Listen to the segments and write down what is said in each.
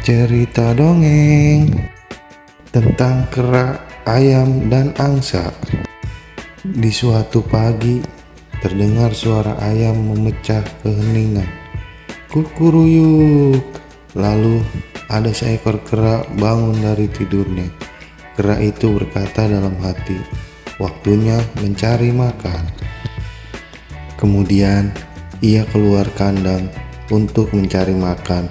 Cerita dongeng tentang kera, ayam, dan angsa. Di suatu pagi, terdengar suara ayam memecah keheningan. Kukuruyuk. Lalu ada seekor kera bangun dari tidurnya. Kera itu berkata dalam hati, "Waktunya mencari makan." Kemudian ia keluar kandang untuk mencari makan.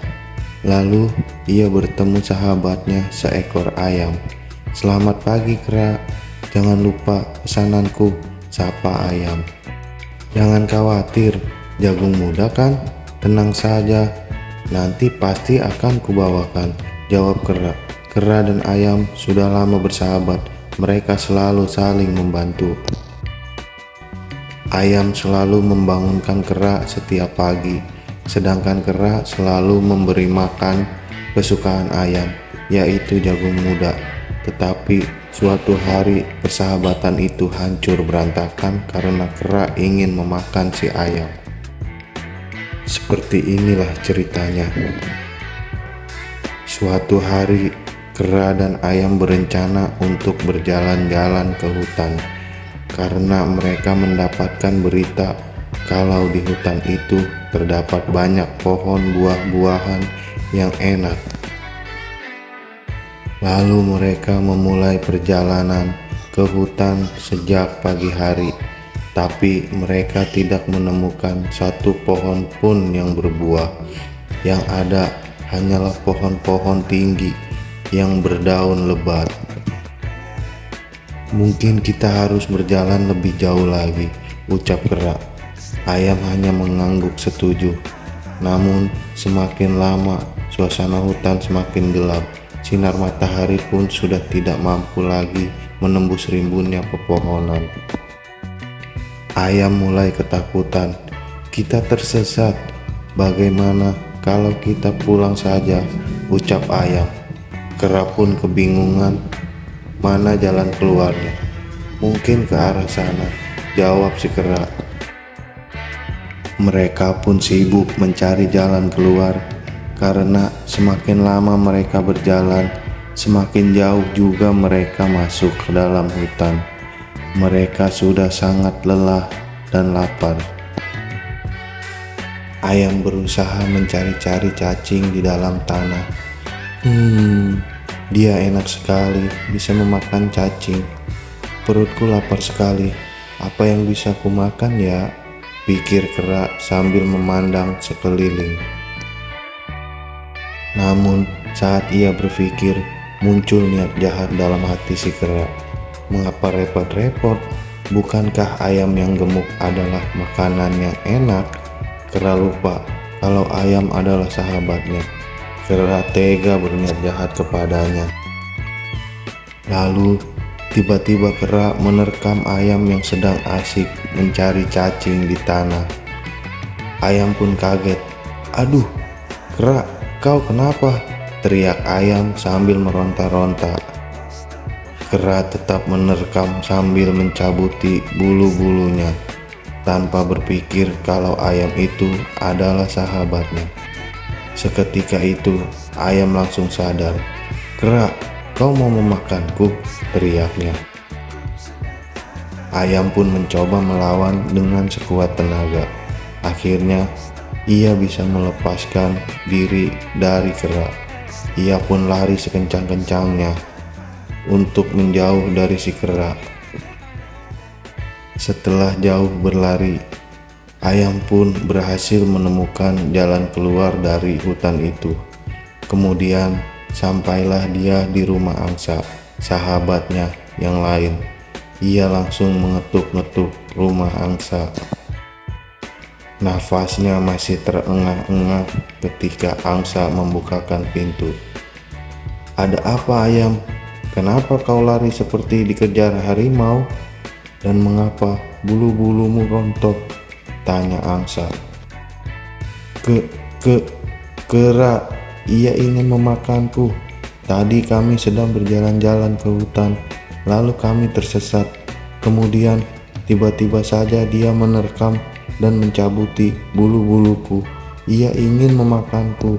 Lalu ia bertemu sahabatnya seekor ayam. "Selamat pagi kera, jangan lupa pesananku," sapa ayam. "Jangan khawatir, jagung muda kan? Tenang saja, nanti pasti akan kubawakan," jawab kera. Kera dan ayam sudah lama bersahabat, mereka selalu saling membantu. Ayam selalu membangunkan kera setiap pagi, sedangkan kera selalu memberi makan kesukaan ayam, yaitu jagung muda. Tetapi suatu hari persahabatan itu hancur berantakan karena kera ingin memakan si ayam. Seperti inilah ceritanya. Suatu hari kera dan ayam berencana untuk berjalan-jalan ke hutan karena mereka mendapatkan berita kalau di hutan itu terdapat banyak pohon buah-buahan yang enak. Lalu mereka memulai perjalanan ke hutan sejak pagi hari, tapi mereka tidak menemukan satu pohon pun yang berbuah. Yang ada hanyalah pohon-pohon tinggi yang berdaun lebat. "Mungkin kita harus berjalan lebih jauh lagi," ucap kera. Ayam hanya mengangguk setuju. Namun semakin lama suasana hutan semakin gelap. Sinar matahari pun sudah tidak mampu lagi menembus rimbunnya pepohonan. Ayam mulai ketakutan. "Kita tersesat. Bagaimana kalau kita pulang saja?" ucap ayam. Kera pun kebingungan mana jalan keluarnya. "Mungkin ke arah sana," jawab si kera. Mereka pun sibuk mencari jalan keluar karena semakin lama mereka berjalan, semakin jauh juga mereka masuk ke dalam hutan. Mereka sudah sangat lelah dan lapar. Ayam berusaha mencari-cari cacing di dalam tanah. Dia enak sekali bisa memakan cacing. Perutku lapar sekali. Apa yang bisa kumakan ya? Pikir kera sambil memandang sekeliling. Namun saat ia berpikir, muncul niat jahat dalam hati si kera. Mengapa repot-repot? Bukankah ayam yang gemuk adalah makanan yang enak? Kera lupa kalau ayam adalah sahabatnya. Kera tega berniat jahat kepadanya. Lalu tiba-tiba kera menerkam ayam yang sedang asik mencari cacing di tanah. Ayam pun kaget. "Aduh, kera, kau kenapa?" teriak ayam sambil meronta-ronta. Kera tetap menerkam sambil mencabuti bulu-bulunya, tanpa berpikir kalau ayam itu adalah sahabatnya. Seketika itu, ayam langsung sadar. "Kera, kau mau memakanku?" teriaknya. Ayam pun mencoba melawan dengan sekuat tenaga. Akhirnya, ia bisa melepaskan diri dari kera. Ia pun lari sekencang-kencangnya untuk menjauh dari si kera. Setelah jauh berlari, ayam pun berhasil menemukan jalan keluar dari hutan itu. Kemudian sampailah dia di rumah angsa, sahabatnya yang lain. Ia langsung mengetuk-ngetuk rumah angsa. Nafasnya masih terengah-engah ketika angsa membukakan pintu. "Ada apa ayam? Kenapa kau lari seperti dikejar harimau? Dan mengapa bulu-bulumu rontok?" tanya angsa. Kera, ia ingin memakanku. Tadi kami sedang berjalan-jalan ke hutan, lalu kami tersesat. Kemudian tiba-tiba saja dia menerkam dan mencabuti bulu-buluku. Ia ingin memakanku.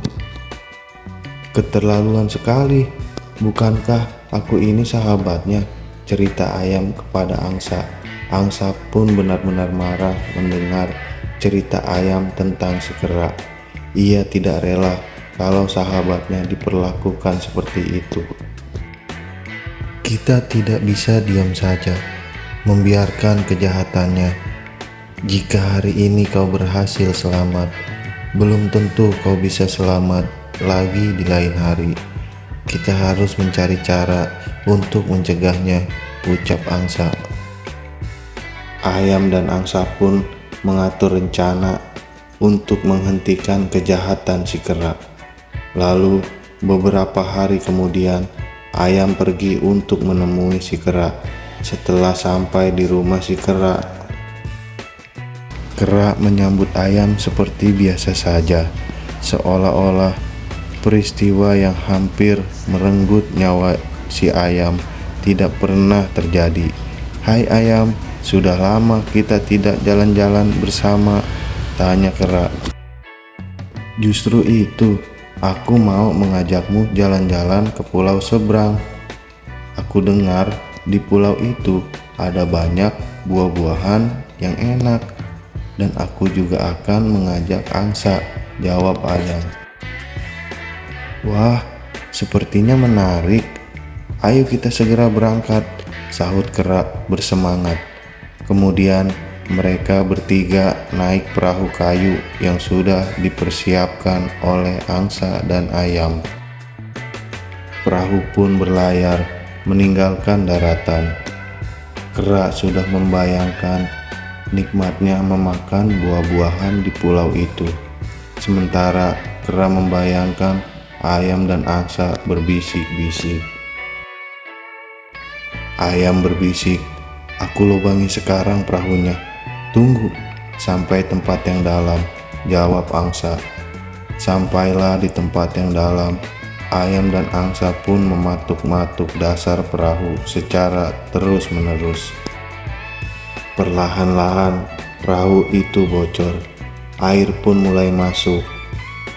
Keterlaluan sekali. Bukankah aku ini sahabatnya? Cerita ayam kepada angsa. Angsa pun benar-benar marah mendengar cerita ayam tentang si kera. Ia tidak rela kalau sahabatnya diperlakukan seperti itu. Kita tidak bisa diam saja, membiarkan kejahatannya. Jika hari ini kau berhasil selamat, belum tentu kau bisa selamat lagi di lain hari. Kita harus mencari cara untuk mencegahnya, ucap angsa. Ayam dan angsa pun mengatur rencana untuk menghentikan kejahatan si kera. Lalu beberapa hari kemudian, ayam pergi untuk menemui si kera. Setelah sampai di rumah si kera, kera menyambut ayam seperti biasa saja, seolah-olah peristiwa yang hampir merenggut nyawa si ayam tidak pernah terjadi. Hai ayam, sudah lama kita tidak jalan-jalan bersama, tanya kera. Justru itu, aku mau mengajakmu jalan-jalan ke pulau seberang. Aku dengar di pulau itu ada banyak buah-buahan yang enak, dan aku juga akan mengajak angsa, jawab ayam. Wah, sepertinya menarik. Ayo kita segera berangkat, sahut kera bersemangat. Kemudian mereka bertiga naik perahu kayu yang sudah dipersiapkan oleh angsa dan ayam. Perahu pun berlayar meninggalkan daratan. Kera sudah membayangkan nikmatnya memakan buah-buahan di pulau itu. Sementara kera membayangkan ayam dan angsa berbisik-bisik. Ayam berbisik, aku lubangi sekarang perahunya. Tunggu sampai tempat yang dalam, jawab angsa. Sampailah di tempat yang dalam, ayam dan angsa pun mematuk-matuk dasar perahu secara terus-menerus. Perlahan-lahan perahu itu bocor, air pun mulai masuk.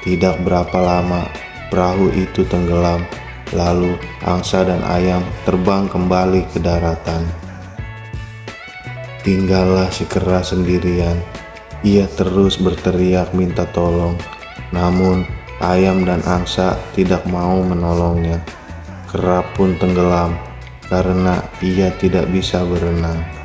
Tidak berapa lama perahu itu tenggelam, lalu angsa dan ayam terbang kembali ke daratan. Tinggallah si kera sendirian. Ia terus berteriak minta tolong, namun ayam dan angsa tidak mau menolongnya. Kera pun tenggelam karena ia tidak bisa berenang.